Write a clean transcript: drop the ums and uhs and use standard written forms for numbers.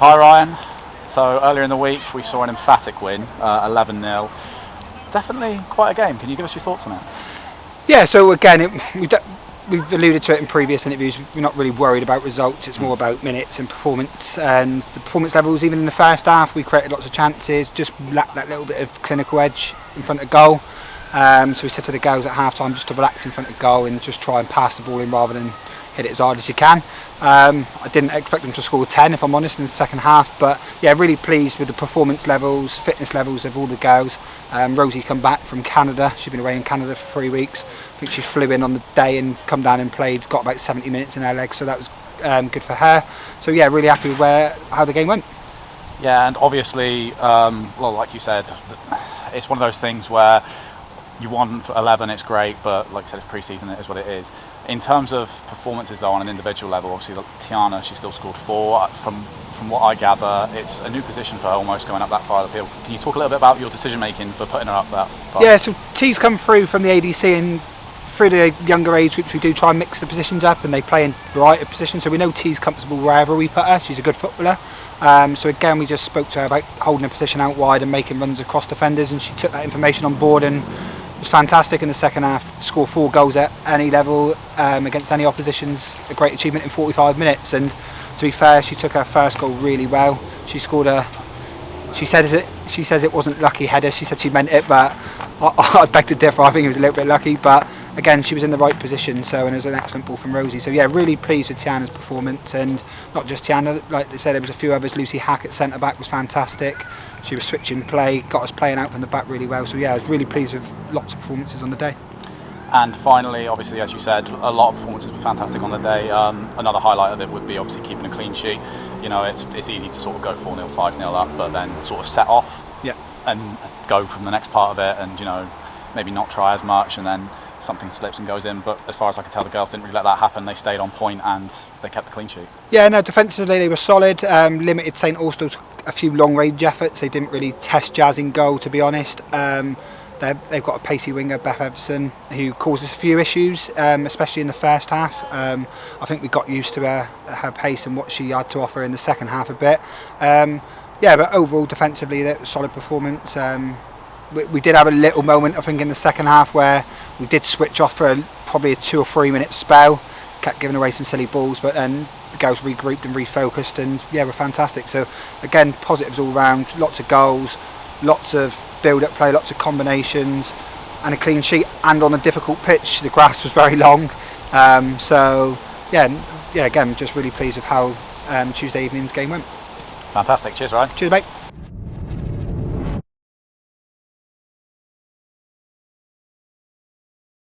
Hi Ryan. So earlier in the week we saw an emphatic win, 11-0. Definitely quite a game. Can you give us your thoughts on it? Yeah, so again, we've alluded to it in previous interviews. We're not really worried about results. It's more about minutes and performance, and the performance levels. Even in the first half, we created lots of chances, just lacked that little bit of clinical edge in front of goal. So we said to the girls at half time just to relax in front of goal and just try and pass the ball in rather than hit it as hard as you can. I didn't expect them to score 10, if I'm honest, in the second half, but yeah, really pleased with the performance levels, fitness levels of all the girls. Rosie come back from Canada. She's been away in Canada for 3 weeks. I think she flew in on the day and come down and played, got about 70 minutes in her legs, so that was good for her. So yeah, really happy with how the game went. Yeah, and obviously, well, like you said, it's one of those things where you won for 11, it's great, but like I said, it's pre-season, it is what it is. In terms of performances though, on an individual level, obviously Tiana, she still scored 4. From what I gather, it's a new position for her, almost going up that far the field. Can you talk a little bit about your decision making for putting her up that far? Yeah, so T's come through from the ADC, and through the younger age groups we do try and mix the positions up, and they play in a variety of positions, so we know T's comfortable wherever we put her. She's a good footballer. So again, we just spoke to her about holding a position out wide and making runs across defenders, and she took that information on board and was fantastic in the second half. Scored 4 goals at any level against any opposition's a great achievement in 45 minutes. And to be fair, she took her first goal really well. She scored she says it wasn't lucky header. She said she meant it, but I beg to differ. I think it was a little bit lucky, but again, she was in the right position. So, and it was an excellent ball from Rosie. So yeah, really pleased with Tiana's performance, and not just Tiana. Like they said, there was a few others. Lucy Hack at centre back was fantastic. She was switching play, got us playing out from the back really well. So yeah, I was really pleased with lots of performances on the day. And finally, obviously, as you said, a lot of performances were fantastic on the day. Another highlight of it would be obviously keeping a clean sheet. You know, it's easy to sort of go 4-0, 5-0 up, but then sort of set off and go from the next part of it, and you know, maybe not try as much, and then something slips and goes in. But as far as I could tell, the girls didn't really let that happen. They stayed on point and they kept the clean sheet. Yeah, no, defensively they were solid. Limited St Austell to a few long range efforts. They didn't really test Jazz in goal, to be honest. They've got a pacey winger, Beth Everson, who causes a few issues, especially in the first half. I think we got used to her pace and what she had to offer in the second half a bit. Yeah, but overall defensively, that was a solid performance. We did have a little moment, I think, in the second half where we did switch off for probably a 2 or 3 minute spell, kept giving away some silly balls, but then the girls regrouped and refocused, and yeah, we're fantastic. So again, positives all round, lots of goals, lots of build-up play, lots of combinations, and a clean sheet, and on a difficult pitch. The grass was very long, so yeah, again, just really pleased with how Tuesday evening's game went. Fantastic. Cheers, Ryan. Cheers, mate.